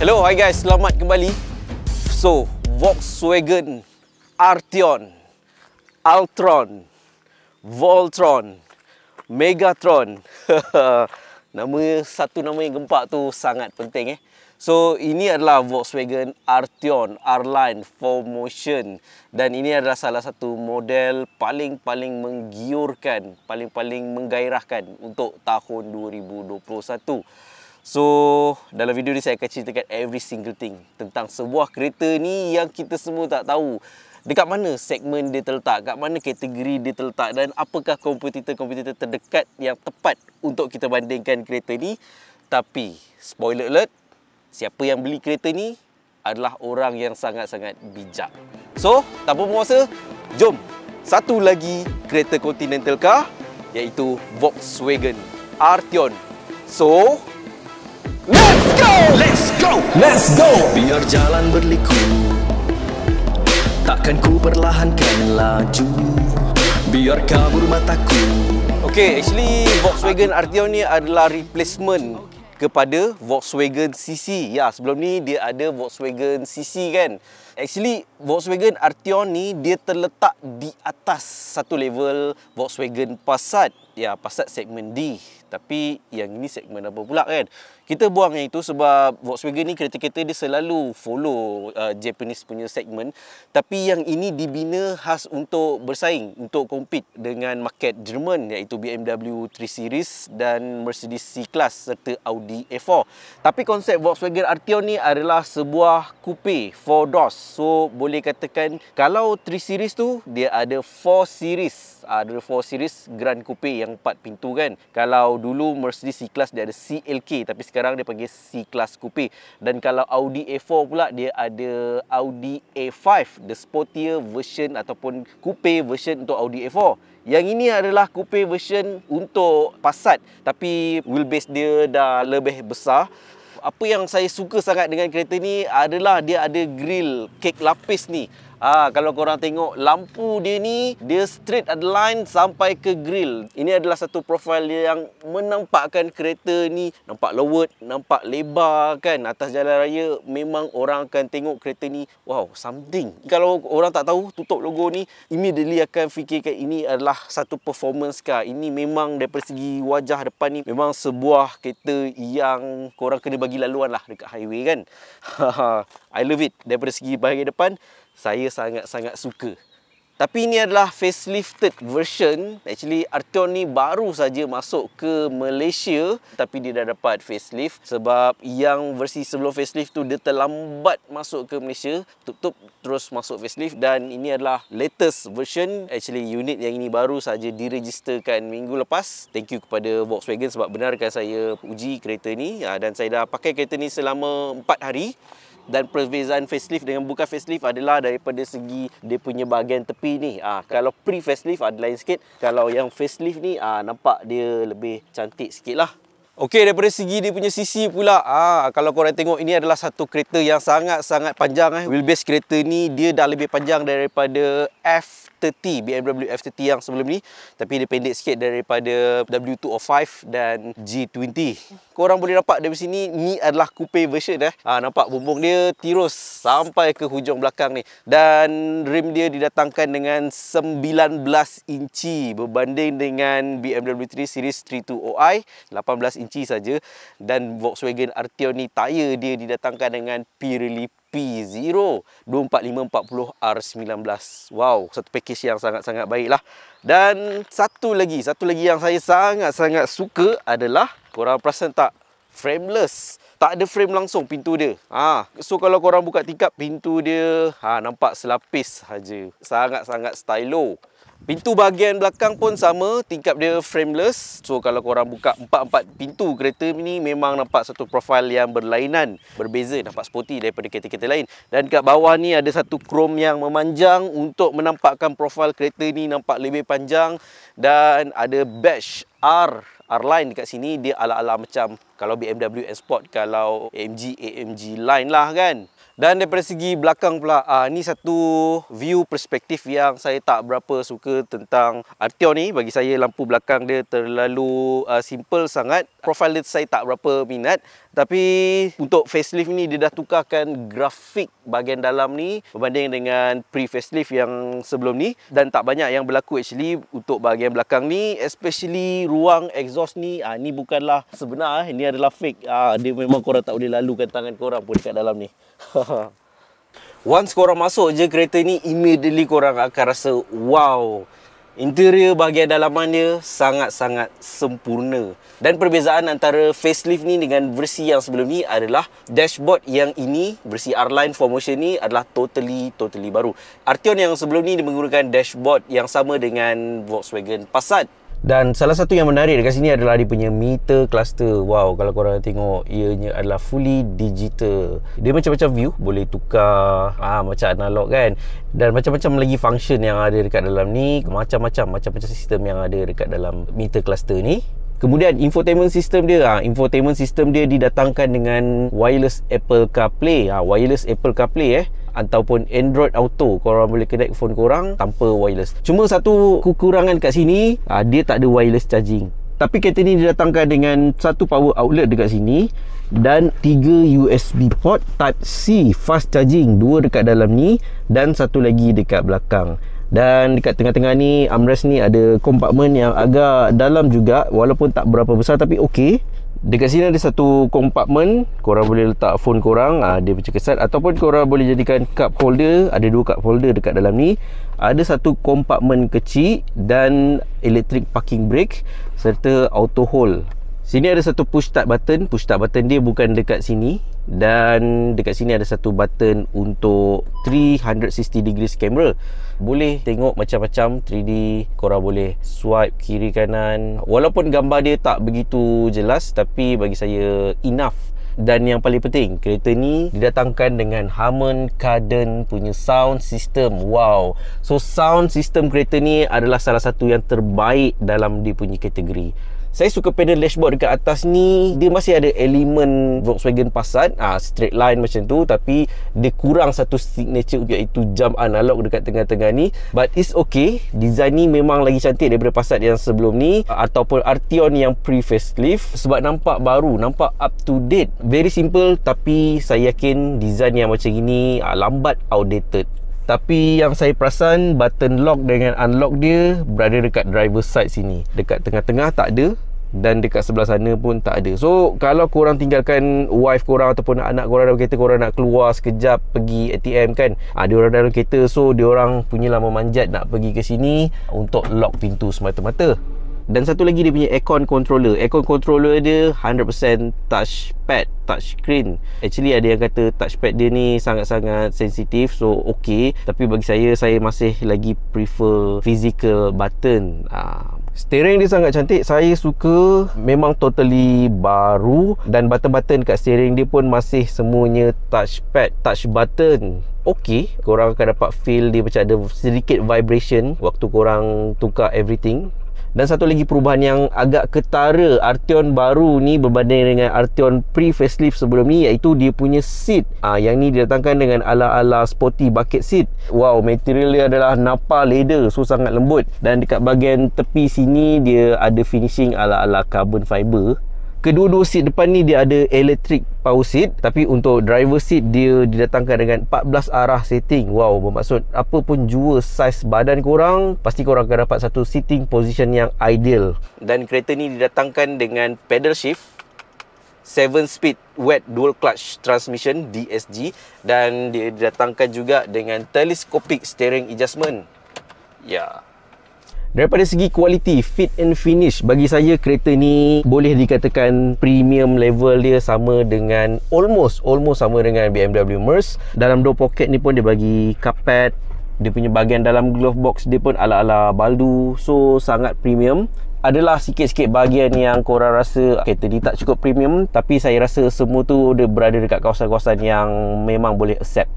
Hello, hi guys, selamat kembali. So, Volkswagen Arteon, Altron, Voltron, Megatron. Satu nama yang gempak tu sangat penting So, ini adalah Volkswagen Arteon R-Line 4Motion. Dan ini adalah salah satu model paling menggiurkan, paling menggairahkan untuk tahun 2021. So, dalam video ni saya akan ceritakan every single thing tentang sebuah kereta ni yang kita semua tak tahu. Dekat mana segmen dia terletak, kat mana kategori dia terletak dan apakah kompetitor-kompetitor terdekat yang tepat untuk kita bandingkan kereta ni. Tapi, spoiler alert, siapa yang beli kereta ni adalah orang yang sangat-sangat bijak. So, tanpa buang masa, jom satu lagi kereta Continental car, iaitu Volkswagen Arteon. So, let's go! Let's go! Let's go! Biar jalan berliku, takkan ku perlahankan laju, biar kabur mataku. Okay, actually Volkswagen Arteon ni adalah replacement kepada Volkswagen CC. Ya, sebelum ni dia ada Volkswagen CC kan. Actually Volkswagen Arteon ni dia terletak di atas satu level Volkswagen Passat. Ya, Passat segmen D. Tapi yang ini segmen apa pula kan? Kita buang yang itu sebab Volkswagen ni kereta-kereta dia selalu follow Japanese punya segmen. Tapi yang ini dibina khas untuk bersaing, untuk compete dengan market Jerman, iaitu BMW 3 Series dan Mercedes C-Class serta Audi A4. Tapi konsep Volkswagen Arteon ni adalah sebuah coupe 4 doors. So boleh katakan kalau 3 Series tu dia ada 4 Series. Ada 4 Series Grand Coupe yang 4 pintu kan. Kalau dulu Mercedes C-Class dia ada CLK, tapi sekarang dia panggil C-Class Coupe. Dan kalau Audi A4 pula dia ada Audi A5, the sportier version ataupun coupe version untuk Audi A4. Yang ini adalah coupe version untuk Passat, tapi wheelbase dia dah lebih besar. Apa yang saya suka sangat dengan kereta ni adalah dia ada grill kek lapis ni. Kalau korang tengok lampu dia ni, dia straight ada line sampai ke grill. Ini adalah satu profil yang menampakkan kereta ni nampak lewat, nampak lebar kan. Atas jalan raya memang orang akan tengok kereta ni, wow, something. Kalau orang tak tahu tutup logo ni, immediately akan fikirkan ini adalah satu performance car. Ini memang daripada segi wajah depan ni memang sebuah kereta yang korang kena bagi laluan lah dekat highway kan. I love it. Daripada segi bahagian depan, saya sangat-sangat suka. Tapi ini adalah facelifted version. Actually Arteon ni baru saja masuk ke Malaysia, tapi dia dah dapat facelift sebab yang versi sebelum facelift tu dia terlambat masuk ke Malaysia. Tutup terus masuk facelift dan ini adalah latest version. Actually unit yang ini baru saja diregisterkan minggu lepas. Thank you kepada Volkswagen sebab benarkan saya uji kereta ni dan saya dah pakai kereta ni selama 4 hari. Dan perbezaan facelift dengan bukan facelift adalah daripada segi dia punya bahagian tepi ni. Kalau pre-facelift ada lain sikit. Kalau yang facelift ni nampak dia lebih cantik sikit lah. Okey, daripada segi dia punya sisi pula, kalau korang tengok ini adalah satu kereta yang sangat-sangat panjang. Wheelbase kereta ni dia dah lebih panjang daripada F30, BMW F30 yang sebelum ni. Tapi dia pendek sikit daripada W205 dan G20. Korang boleh nampak dari sini, ni adalah coupe version nampak bumbung dia tirus sampai ke hujung belakang ni. Dan rim dia didatangkan dengan 19 inci berbanding dengan BMW 3 Series 32OI 18 inci saja. Dan Volkswagen Arteon ni tayar dia didatangkan dengan Pirelli P0 245/40 R19. Wow, satu package yang sangat-sangat baik lah. Dan satu lagi yang saya sangat-sangat suka adalah, korang perasan tak, frameless. Tak ada frame langsung pintu dia. So kalau korang buka tingkap, pintu dia nampak selapis saja. Sangat-sangat stylo. Pintu bahagian belakang pun sama, tingkap dia frameless. So kalau korang buka 4 pintu kereta ni, memang nampak satu profil yang berlainan, berbeza, nampak sporty daripada kereta-kereta lain. Dan kat bawah ni ada satu krom yang memanjang untuk menampakkan profil kereta ni nampak lebih panjang. Dan ada badge R-Line dekat sini dia ala-ala macam kalau BMW M Sport, kalau AMG Line lah kan. Dan daripada segi belakang pula, ni satu view perspektif yang saya tak berapa suka tentang Arteon ni. Bagi saya lampu belakang dia terlalu simple sangat. Profil dia saya tak berapa minat. Tapi untuk facelift ni dia dah tukarkan grafik bahagian dalam ni berbanding dengan pre-facelift yang sebelum ni. Dan tak banyak yang berlaku actually untuk bahagian belakang ni, especially ruang exhaust ni. Ni bukanlah sebenar, ni adalah fake. Dia memang korang tak boleh lalukan tangan korang pun dekat dalam ni. Once korang masuk je kereta ni, immediately korang akan rasa wow, interior bahagian dalaman dia sangat-sangat sempurna. Dan perbezaan antara facelift ni dengan versi yang sebelum ni adalah dashboard yang ini, versi R-Line 4Motion ni adalah totally baru. Arteon yang sebelum ni dia menggunakan dashboard yang sama dengan Volkswagen Passat. Dan salah satu yang menarik dekat sini adalah dia punya meter cluster. Wow, kalau korang tengok, ianya adalah fully digital. Dia macam-macam view, boleh tukar macam analog kan. Dan macam-macam lagi function yang ada dekat dalam ni. Macam-macam sistem yang ada dekat dalam meter cluster ni. Kemudian infotainment system dia, infotainment system dia didatangkan dengan wireless Apple CarPlay. Wireless Apple CarPlay ataupun Android Auto. Korang boleh connect phone korang tanpa wireless. Cuma satu kekurangan kat sini, dia tak ada wireless charging. Tapi kereta ni didatangkan dengan satu power outlet dekat sini dan 3 USB port Type C fast charging, 2 dekat dalam ni dan satu lagi dekat belakang. Dan dekat tengah-tengah ni, armrest ni ada kompartmen yang agak dalam juga, walaupun tak berapa besar tapi okey. Dekat sini ada satu kompartmen, korang boleh letak phone korang, dia macam kesat, ataupun korang boleh jadikan cup holder. Ada 2 cup holder dekat dalam ni. Ada satu kompartmen kecil dan electric parking brake serta auto hold. Sini ada satu push start button. Push start button dia bukan dekat sini. Dan dekat sini ada satu button untuk 360 degrees camera. Boleh tengok macam-macam 3D. Korang boleh swipe kiri kanan. Walaupun gambar dia tak begitu jelas, tapi bagi saya enough. Dan yang paling penting, kereta ni didatangkan dengan Harman Kardon punya sound system. Wow. So sound system kereta ni adalah salah satu yang terbaik dalam dia punya kategori. Saya suka panel dashboard dekat atas ni. Dia masih ada elemen Volkswagen Passat, straight line macam tu, tapi dia kurang satu signature iaitu jam analog dekat tengah-tengah ni. But it's okay. Design ni memang lagi cantik daripada Passat yang sebelum ni ataupun Arteon yang pre-facelift, sebab nampak baru, nampak up to date. Very simple, tapi saya yakin design yang macam ini lambat outdated. Tapi yang saya perasan, button lock dengan unlock dia berada dekat driver side sini. Dekat tengah-tengah tak ada, dan dekat sebelah sana pun tak ada. So kalau korang tinggalkan wife korang ataupun anak korang dalam kereta, korang nak keluar sekejap pergi ATM kan, dia orang dalam kereta, so dia orang punyalah memanjat nak pergi ke sini untuk lock pintu semata-mata. Dan satu lagi dia punya aircon controller. Aircon controller dia 100% touchpad, touchscreen. Actually ada yang kata touchpad dia ni sangat-sangat sensitif, so okay. Tapi bagi saya masih lagi prefer physical button. Steering dia sangat cantik. Saya suka, memang totally baru. Dan button-button kat steering dia pun masih semuanya touchpad, touch button. Okay, korang akan dapat feel dia macam ada sedikit vibration waktu korang tukar everything. Dan satu lagi perubahan yang agak ketara Arteon baru ni berbanding dengan Arteon pre-facelift sebelum ni, iaitu dia punya seat. Yang ni didatangkan dengan ala-ala sporty bucket seat. Wow, material dia adalah Napa leather, so sangat lembut. Dan dekat bahagian tepi sini dia ada finishing ala-ala carbon fiber. Kedua-dua seat depan ni dia ada electric power seat, tapi untuk driver seat dia didatangkan dengan 14 arah setting. Wow, bermaksud apa pun jua saiz badan korang, pasti korang akan dapat satu sitting position yang ideal. Dan kereta ni didatangkan dengan pedal shift, 7-speed wet dual clutch transmission DSG, dan dia didatangkan juga dengan telescopic steering adjustment. Daripada segi kualiti, fit and finish, bagi saya kereta ni boleh dikatakan premium level dia sama dengan almost sama dengan BMW Merc. Dalam door pocket ni pun dia bagi carpet. Dia punya bahagian dalam glove box dia pun ala-ala baldu, so sangat premium. Adalah sikit-sikit bahagian yang korang rasa kereta ni tak cukup premium, tapi saya rasa semua tu dia berada dekat kawasan-kawasan yang memang boleh accept.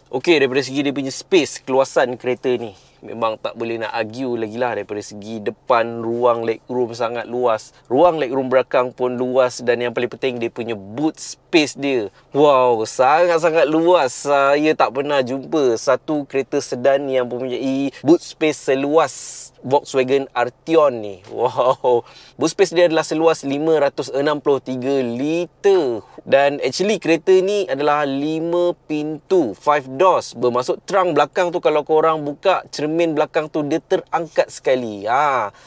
Okey, daripada segi dia punya space, keluasan kereta ni, memang tak boleh nak argue lagi lah. Daripada segi depan, ruang legroom sangat luas, ruang legroom belakang pun luas, dan yang paling penting dia punya boot space dia, wow, sangat-sangat luas. Saya tak pernah jumpa satu kereta sedan yang mempunyai boot space seluas Volkswagen Arteon ni. Wow, boot space dia adalah seluas 563 liter. Dan actually kereta ni adalah 5 pintu, 5 doors. Bermaksud trunk belakang tu kalau korang buka, cermin belakang tu dia terangkat sekali.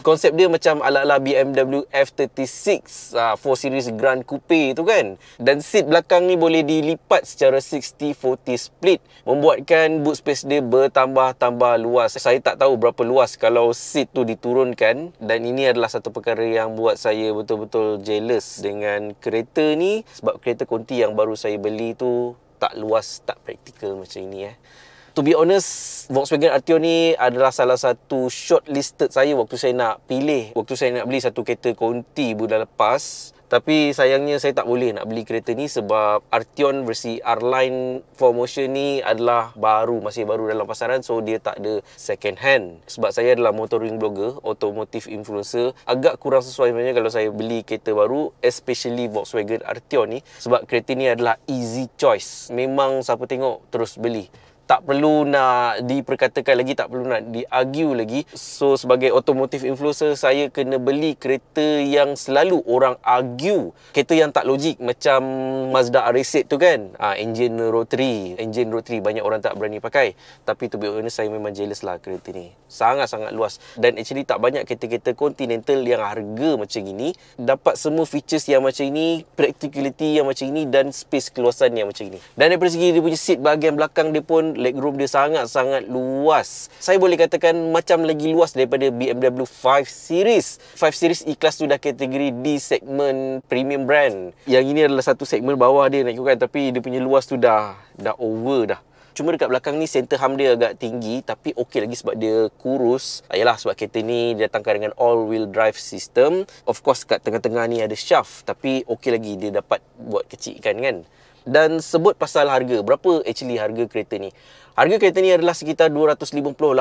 Konsep dia macam ala-ala BMW F36 4 Series Grand Coupe tu kan. Dan seat belakang ni boleh dilipat secara 60-40 split, membuatkan boot space dia bertambah-tambah luas. Saya tak tahu berapa luas kalau seat tu diturunkan, dan ini adalah satu perkara yang buat saya betul-betul jealous dengan kereta ni, sebab kereta konti yang baru saya beli tu tak luas, tak praktikal macam ini. To be honest, Volkswagen Arteon ni adalah salah satu shortlisted saya waktu saya nak pilih, waktu saya nak beli satu kereta konti bulan lepas. Tapi sayangnya saya tak boleh nak beli kereta ni sebab Arteon versi R-Line 4Motion ni adalah baru, masih baru dalam pasaran. So dia tak ada second hand. Sebab saya adalah motoring blogger, automotive influencer, agak kurang sesuai sebenarnya kalau saya beli kereta baru, especially Volkswagen Arteon ni. Sebab kereta ni adalah easy choice. Memang siapa tengok terus beli. Tak perlu nak diperkatakan lagi, tak perlu nak di-argue lagi. So sebagai automotive influencer, saya kena beli kereta yang selalu orang argue, kereta yang tak logik, macam Mazda RX-8 tu kan. Engine rotary banyak orang tak berani pakai. Tapi to be honest, saya memang jealous lah kereta ni. Sangat-sangat luas. Dan actually tak banyak kereta-kereta Continental yang harga macam ini dapat semua features yang macam ini, practicality yang macam ini, dan space keluasan yang macam ini. Dan daripada segi dia punya seat bahagian belakang dia pun, legroom dia sangat-sangat luas. Saya boleh katakan macam lagi luas daripada BMW 5 Series. 5 Series E-Class tu dah kategori di segmen premium brand. Yang ini adalah satu segmen bawah dia nak ikutkan, tapi dia punya luas tu dah over dah. Cuma dekat belakang ni center hum dia agak tinggi, tapi okey lagi sebab dia kurus. Yalah, sebab kereta ni didatangkan dengan all-wheel drive system. Of course kat tengah-tengah ni ada shaft, tapi okey lagi dia dapat buat kecilkan kan. Dan sebut pasal harga, berapa actually harga kereta ni? Harga kereta ni adalah sekitar 258,000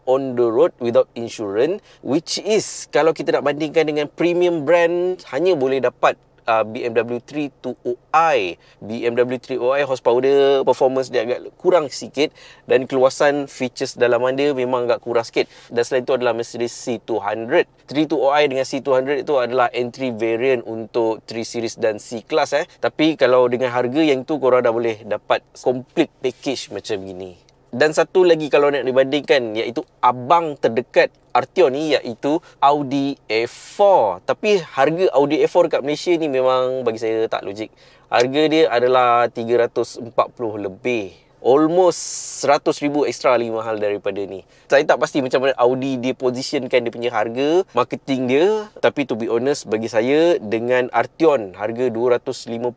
on the road without insurance, which is kalau kita nak bandingkan dengan premium brand, hanya boleh dapat BMW 320i. BMW 320i horsepower dia, performance dia agak kurang sikit, dan keluasan features dalaman dia memang agak kurang sikit. Dan selain itu adalah Mercedes C200. 320i dengan C200 itu adalah entry variant untuk 3 Series dan C-Class Tapi kalau dengan harga yang itu, korang dah boleh dapat complete package macam gini. Dan satu lagi kalau nak dibandingkan, iaitu abang terdekat Arteon ni, iaitu Audi A4. Tapi harga Audi A4 dekat Malaysia ni memang bagi saya tak logik. Harga dia adalah 340 lebih. Almost 100,000 extra lagi mahal daripada ni. Saya tak pasti macam mana Audi dia positionkan dia punya harga, marketing dia. Tapi to be honest, bagi saya dengan Arteon harga 250,000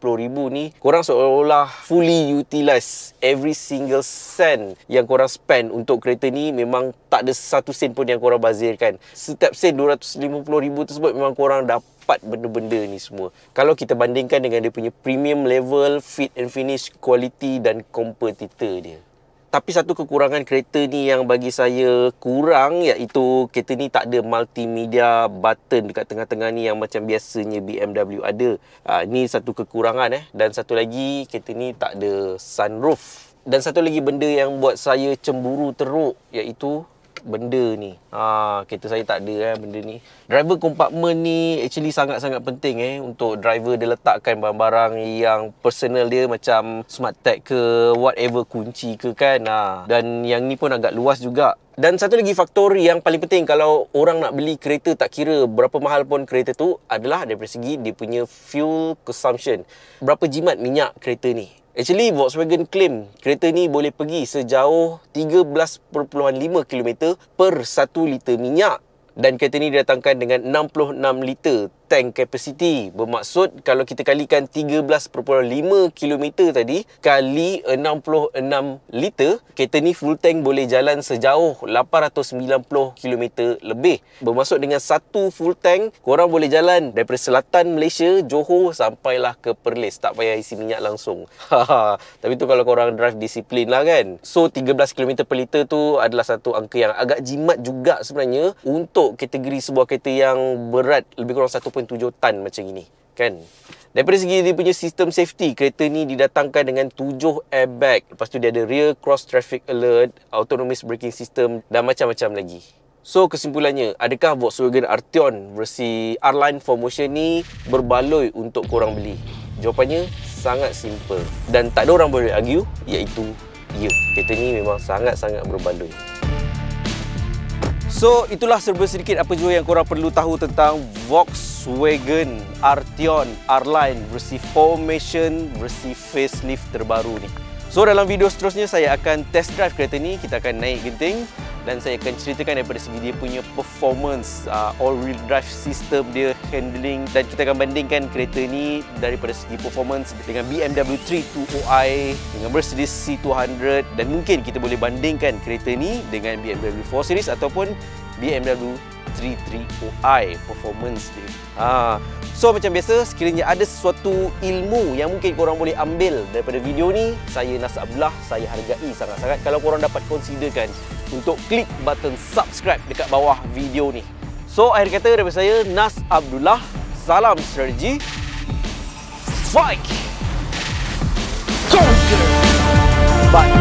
ni, korang seolah-olah fully utilize every single cent yang korang spend untuk kereta ni. Memang tak ada satu sen pun yang korang bazirkan. Setiap sen 250,000 tersebut memang korang dapat benda-benda ni semua. Kalau kita bandingkan dengan dia punya premium level, fit and finish, quality dan kompetitor dia. Tapi satu kekurangan kereta ni yang bagi saya kurang, iaitu kereta ni tak ada multimedia button dekat tengah-tengah ni yang macam biasanya BMW ada. Ni satu kekurangan Dan satu lagi, kereta ni tak ada sunroof. Dan satu lagi benda yang buat saya cemburu teruk, iaitu benda ni. Kereta saya tak ada benda ni. Driver compartment ni actually sangat-sangat penting untuk driver dia letakkan barang-barang yang personal dia, macam smart tag ke, whatever, kunci ke kan. Dan yang ni pun agak luas juga. Dan satu lagi faktor yang paling penting kalau orang nak beli kereta, tak kira berapa mahal pun kereta tu, adalah daripada segi dia punya fuel consumption. Berapa jimat minyak kereta ni. Actually, Volkswagen claim kereta ni boleh pergi sejauh 13.5 km per 1 liter minyak. Dan kereta ni didatangkan dengan 66 liter tank capacity. Bermaksud kalau kita kalikan 13.5 km tadi kali 66 liter, kereta ni full tank boleh jalan sejauh 890 km lebih. Bermaksud dengan satu full tank, korang boleh jalan daripada selatan Malaysia, Johor sampailah ke Perlis. Tak payah isi minyak langsung. Tapi tu kalau korang drive disiplin lah kan. So 13 km per liter tu adalah satu angka yang agak jimat juga sebenarnya untuk kategori sebuah kereta yang berat lebih kurang 1.7 tan macam ini kan. Daripada segi dia punya sistem safety, kereta ni didatangkan dengan 7 airbag. Lepas tu dia ada rear cross traffic alert, autonomous braking system dan macam-macam lagi. So kesimpulannya, adakah Volkswagen Arteon versi R-Line 4Motion ni berbaloi untuk korang beli? Jawapannya sangat simple dan tak ada orang boleh argue, iaitu ya, kereta ni memang sangat-sangat berbaloi. So, itulah serba sedikit apa jua yang korang perlu tahu tentang Volkswagen Arteon R-Line versi 4Motion versi facelift terbaru ni. So, dalam video seterusnya saya akan test drive kereta ni. Kita akan naik genting dan saya akan ceritakan daripada segi dia punya performance, all-wheel drive system dia, handling, dan kita akan bandingkan kereta ni daripada segi performance dengan BMW 320i, dengan Mercedes C200, dan mungkin kita boleh bandingkan kereta ni dengan BMW 4 Series ataupun BMW 330i performance dia. So macam biasa, sekiranya ada sesuatu ilmu yang mungkin korang boleh ambil daripada video ni, saya Nas Abdullah, saya hargai sangat-sangat kalau korang dapat considerkan untuk klik button subscribe dekat bawah video ni. So akhir kata daripada saya, Nas Abdullah, salam strategi, fight! Bye!